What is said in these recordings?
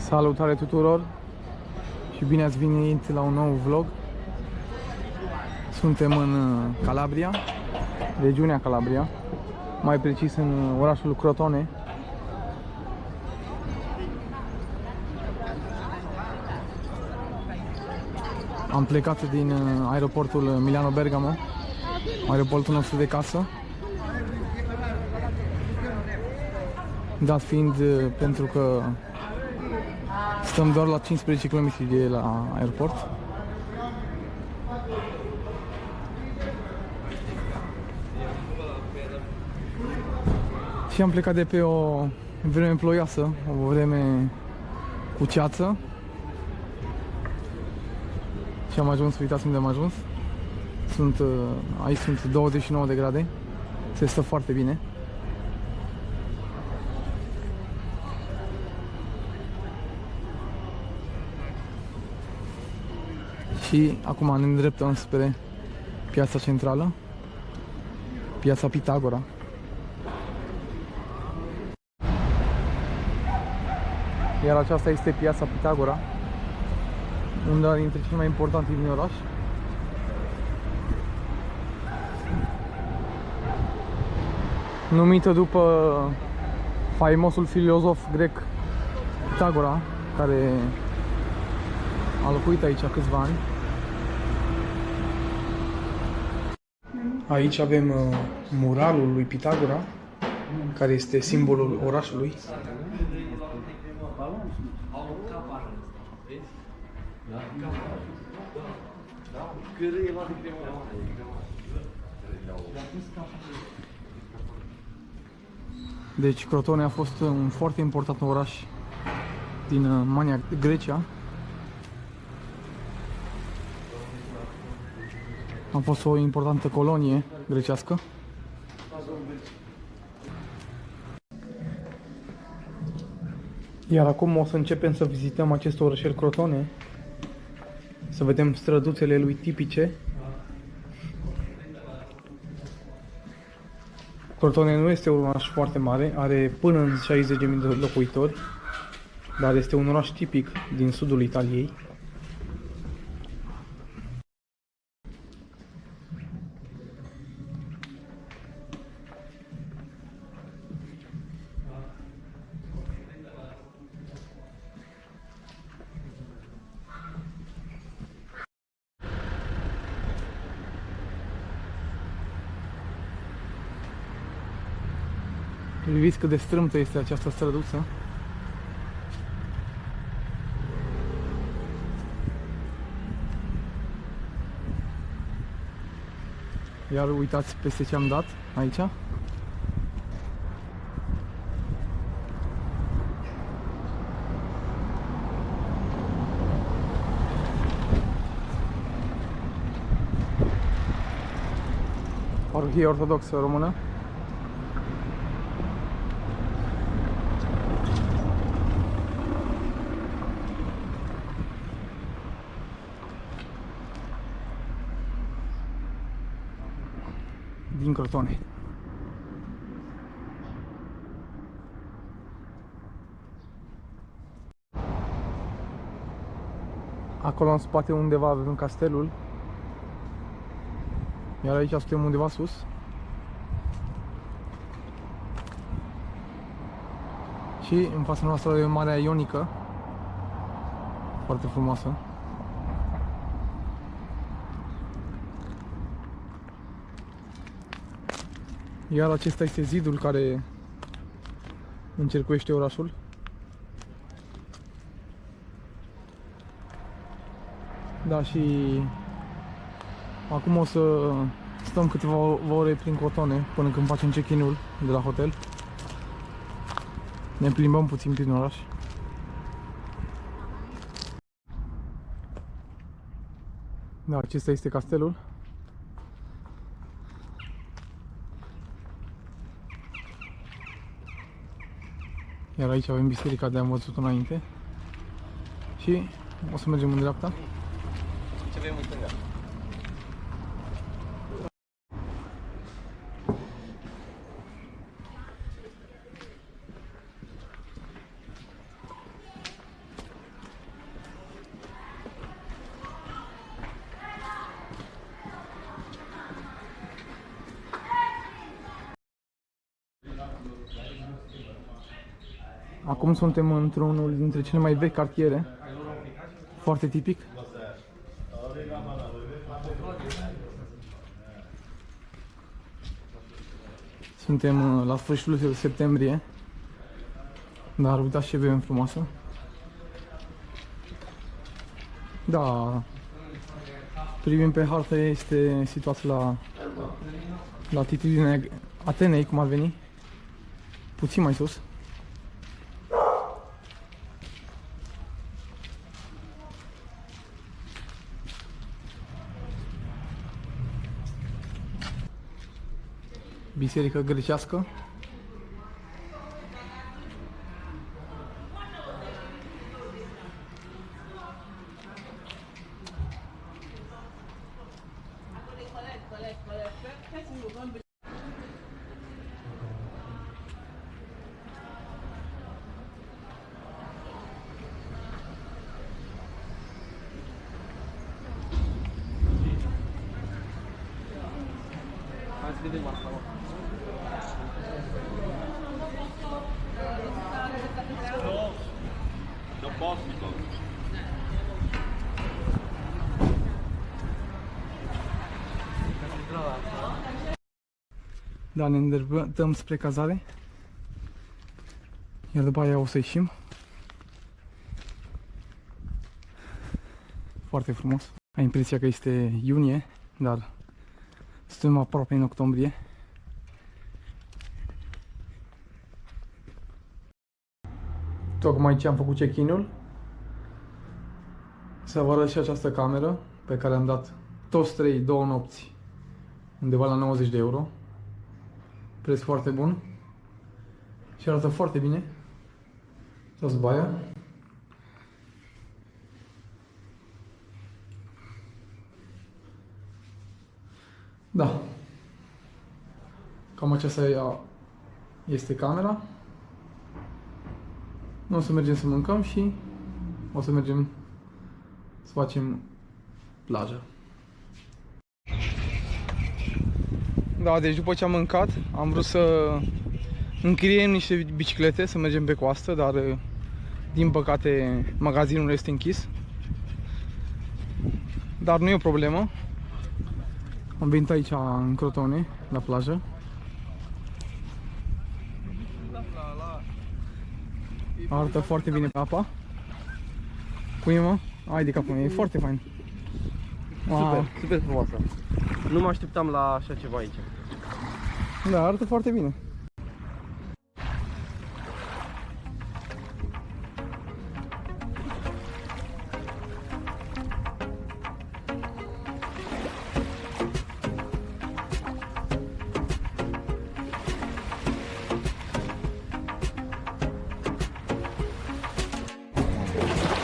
Salutare tuturor și bine ați venit la un nou vlog. Suntem în Calabria, regiunea Calabria, mai precis în orașul Crotone. Am plecat din aeroportul Milano Bergamo, aeroportul nostru de casă. Dat fiind pentru că stăm doar la 15 km de la aeroport. Și am plecat de pe o vreme ploioasă, o vreme cu ceață. Și am ajuns, uitați unde am ajuns. Aici sunt 29 de grade. Se stă foarte bine. Și acum ne îndreptăm spre piața centrală, piața Pitagora. Iar aceasta este piața Pitagora, una dintre cele mai importante din oraș. Numită după faimosul filozof grec Pitagora, care a locuit aici câțiva ani. Aici avem muralul lui Pitagora, care este simbolul orașului. Deci Crotone a fost un foarte important oraș din Mania, Grecia. A fost o importantă colonie grecească. Iar acum o să începem să vizităm acest orășel Crotone, să vedem străduțele lui tipice. Crotone nu este un oraș foarte mare, are până în 60.000 de locuitori, dar este un oraș tipic din sudul Italiei. Priviți cât de strâmtă este această străduță. Iar uitați peste ce am dat aici. Parohie Ortodoxă Română. Din Crotone. Acolo în spate undeva avem castelul. Iar aici suntem undeva sus. Și în fața noastră avem Marea Ionică. Foarte frumoasă. Iar acesta este zidul care încercuiește orașul. Da, și acum o să stăm câteva ore prin Crotone până când facem check-in-ul de la hotel. Ne plimbăm puțin prin oraș. Da, acesta este castelul. Iar aici avem biserica de am văzut înainte. Și o să mergem în dreapta. Ce avem în stânga? Acum suntem într-unul dintre cele mai vechi cartiere. Foarte tipic. Suntem la sfârșitul septembrie. Dar uitați ce vreme frumoasă. Da. Privim pe hartă, este situat la latitudinea Atenei, cum ar veni. Puțin mai sus. Biserică grecească. Hai să vedem asta, mă. Da, ne îndreptăm spre cazare. Iar după aia o să ieșim. Foarte frumos. Ai impresia că este iunie, dar suntem aproape în octombrie. Tocmai ce am făcut check-in-ul. Să vă arăt și această cameră pe care am dat toți 3 2 nopți undeva la 90 de euro. Preț foarte bun. Și arată foarte bine. Uitați baia. Da. Cam aceasta este camera. Nu o să mergem să mâncăm și o să mergem să facem plajă. Da, deci după ce am mâncat, am vrut să închiriem niște biciclete, să mergem pe coastă, dar din păcate magazinul este închis. Dar nu e o problemă. Am venit aici în Crotone, la plajă. Arată foarte bine pe apa. Pune-mă, hai de capul meu, e foarte fain. Super, super frumoasă. Nu mă așteptam la așa ceva aici. Da, arată foarte bine.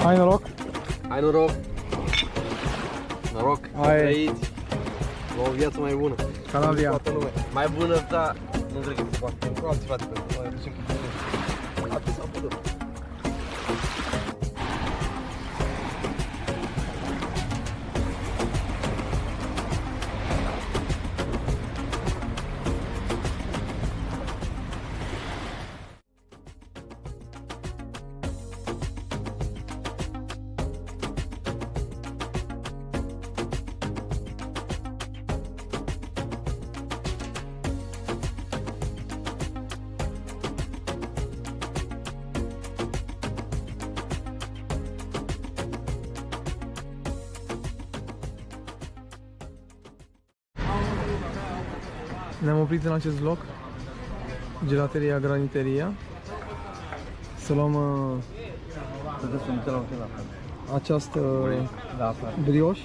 Hai noroc! Ai noroc! Noroc! Hai. Trăiți! La o viață mai bună! Calabria! Toată lumea. Mai bună, dar nu cred că se poate. Nu alții, frate, pentru că mai ducem cu tine. Atât s-a putut. Ne-am oprit în acest loc, Gelateria Graniteria, să luăm această brioș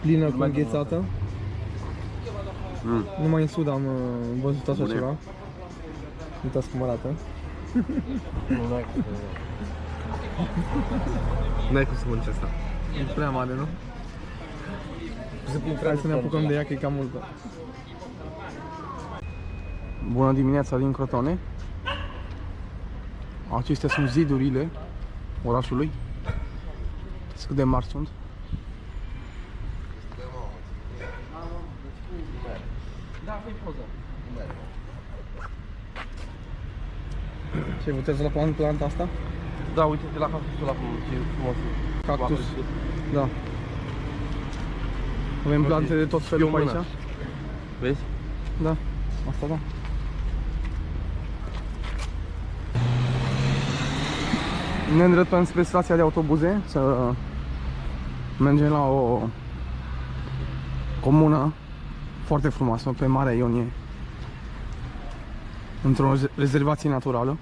plină cu înghețată. Numai în sud am văzut așa ceva. Uitați cum arată. N-ai cum să mănânci asta. E prea mare, nu? Hai să ne apucăm de ea, că e cam multă. Bună dimineața din Crotone. Acestea sunt zidurile orașului. Cât de mari sunt. Da, fă-i poză. Ce puteți la planta asta? Da, uite-te la cactusul ăla ce frumos e. Cactus. Da. Avem plante de tot felul pe aici. Vezi? Da, asta da. Ne îndreptăm spre stația de autobuze să mergem la o comună foarte frumoasă pe Marea Ionie, într-o rezervație naturală.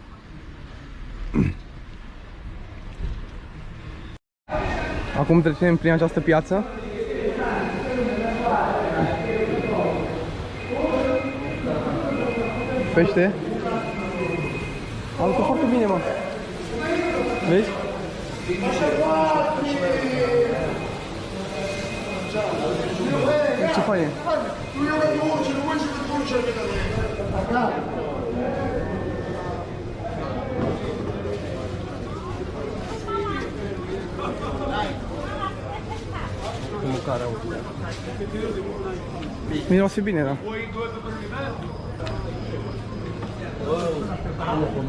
Acum trecem prin această piață. Pește. Arată foarte bine, mă. Vezi? Ce fain e? Mâncarea. Miroase bine, da.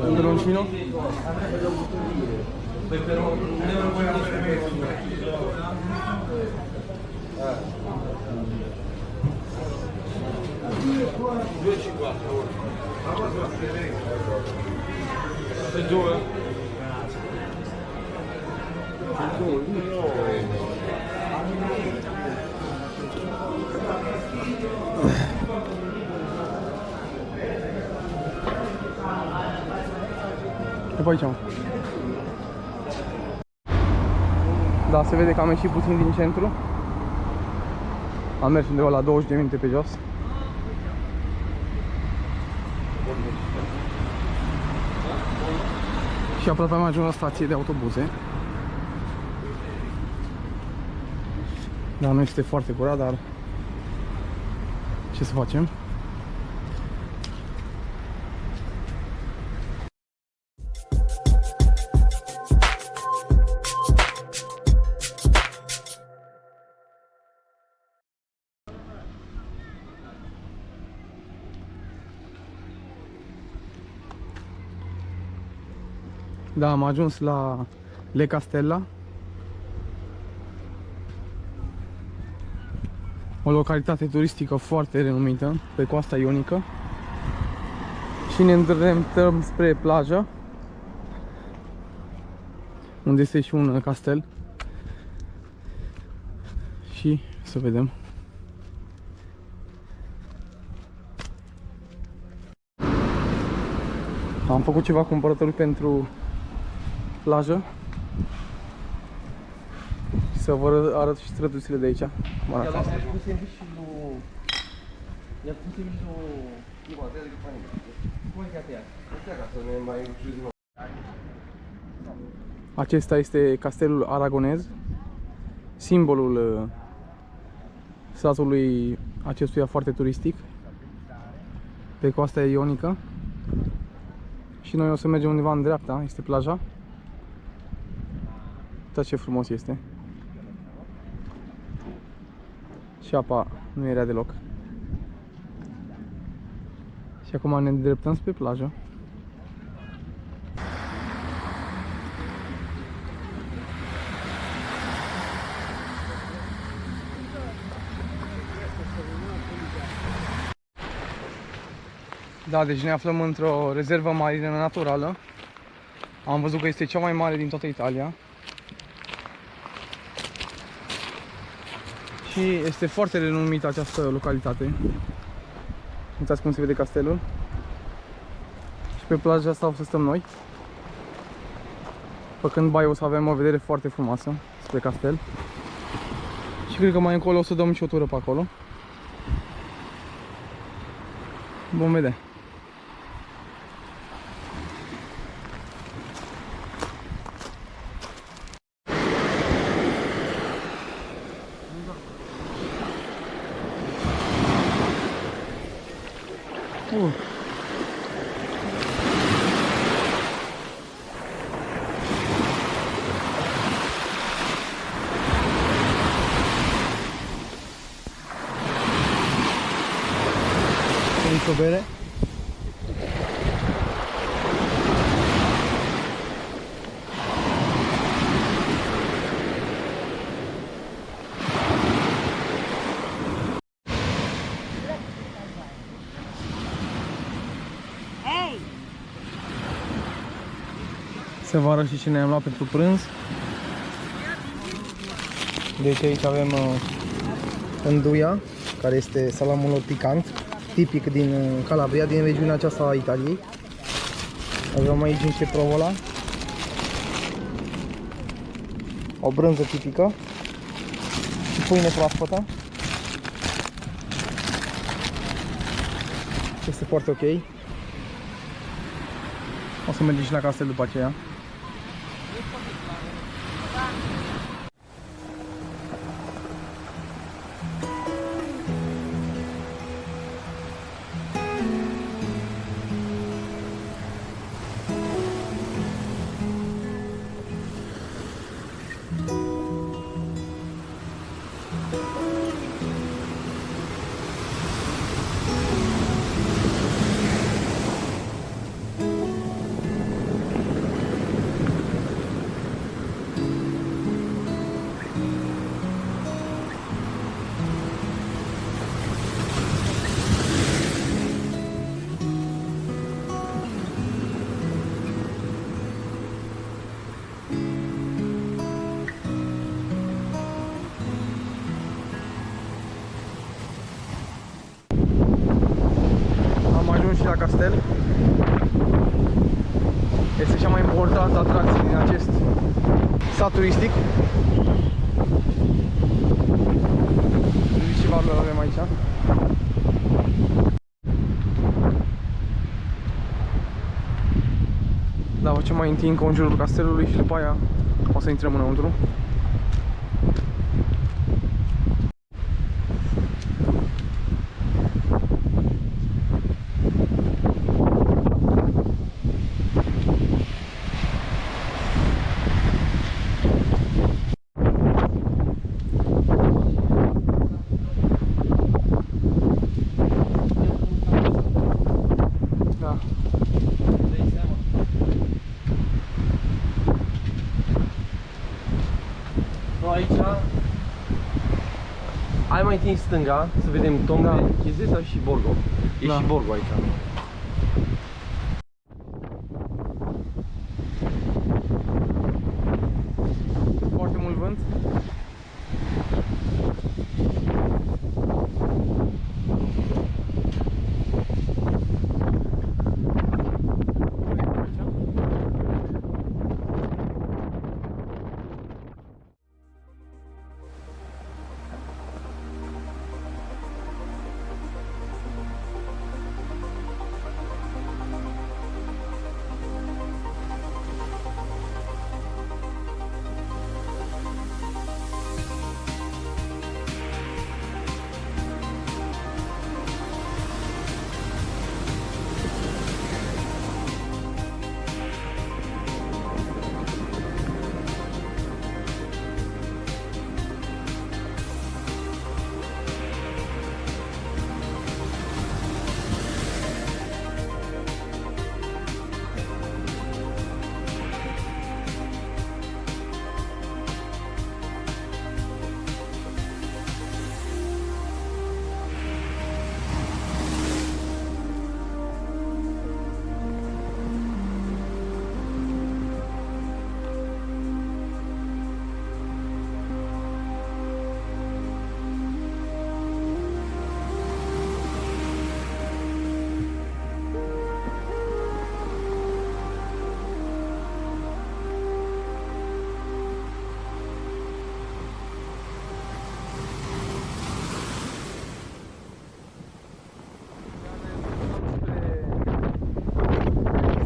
Un peperoncino? E pe aici, mă. Da, se vede că am ieșit puțin din centru. Am mers undeva la 20 de minute pe jos. Și aproape am ajuns la stație de autobuze. Da, nu este foarte curat, dar ce să facem? Da, am ajuns la Le Castella, o localitate turistică foarte renumită pe coasta ionică, și ne îndreptăm spre plajă, unde este și un castel, și să vedem. Am făcut ceva cumpărături pentru plajă și să vă arăt și străduțile de aici. Cum arată. Acesta este castelul aragonez, simbolul satului acestuia foarte turistic pe coasta ionică. Și noi o să mergem undeva în dreapta, este plaja. Uitați ce frumos este. Și apa nu era deloc. Și acum ne îndreptăm spre plajă. Da, deci ne aflăm într-o rezervă marină naturală. Am văzut că este cea mai mare din toată Italia. Și este foarte renumită această localitate. Uitați cum se vede castelul. Și pe plaja asta o să stăm noi. Făcând baie o să avem o vedere foarte frumoasă spre castel. Și cred că mai încolo o să dăm și o tură pe acolo. Vom vedea. O bere. Să vă arăt și ce ne-am luat pentru prânz. Deci aici avem înduia, care este salamul lor picant, tipic din Calabria, din regiunea aceasta a Italiei. Avem aici niște provola, o brânză tipică și pâine proaspătă. Este foarte ok. O să mergem și la castel după aceea. Și la castel. Este cea mai importantă atracție din acest sat turistic. Și valul avem aici. Da, facem mai întâi încă în jurul castelului și după aia o să intrăm înăuntru. Aici ai mai întins stânga, să vedem tombe, Da. Chizesa și Borgo. E Da. și Borgo aici. Foarte mult vânt.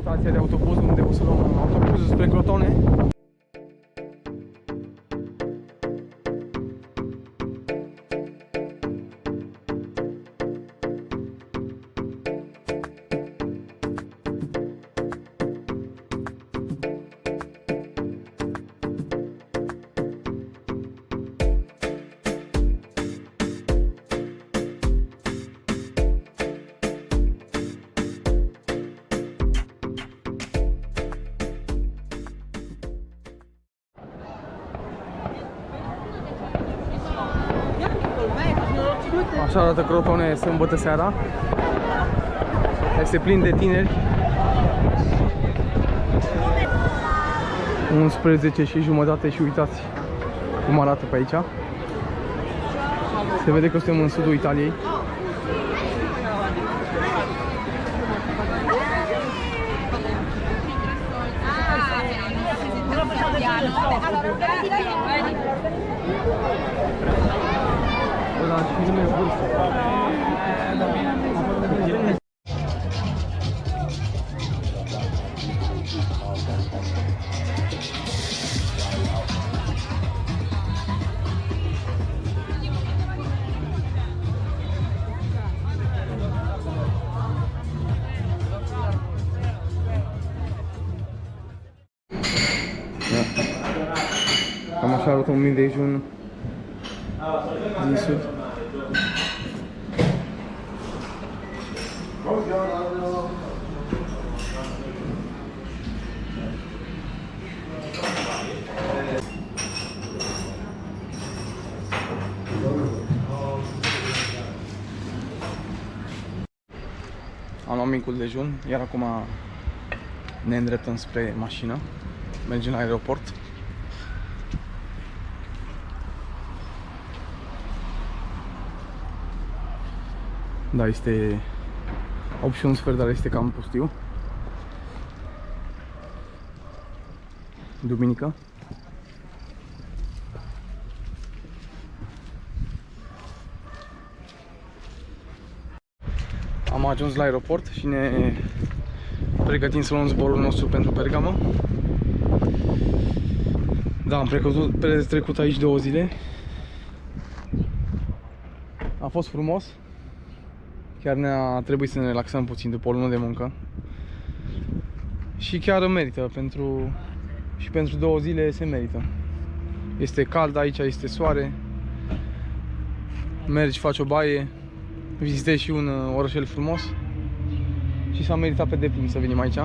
Stația de autobuz unde o să luăm autobuzul spre Crotone. Așa arată Crotone sâmbătă seara. Este plin de tineri. 11 și jumătate și uitați cum arată pe aici. Se vede că suntem în sudul Italiei. Cam așa arată un mic dejun din sud. Am luat micul dejun, iar acum ne îndreptăm spre mașină. Mergem la aeroport. Da, este 8 și un sfert, dar este cam pustiu. Duminică. Am ajuns la aeroport și ne pregătim să luăm zborul nostru pentru Bergamo. Da, am petrecut aici 2 zile. A fost frumos. Chiar ne-a trebuit să ne relaxăm puțin după o lună de muncă. Și chiar merită, pentru 2 zile se merită. Este cald aici, este soare. Mergi, faci o baie, vizitezi și un orășel frumos. Și s-a meritat pe deplin să venim aici.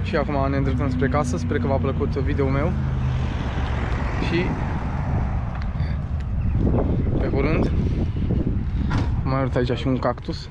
Și acum ne îndreptăm spre casă. Sper că v-a plăcut video-ul meu. Și pe curând. Mai arăt aici și un cactus.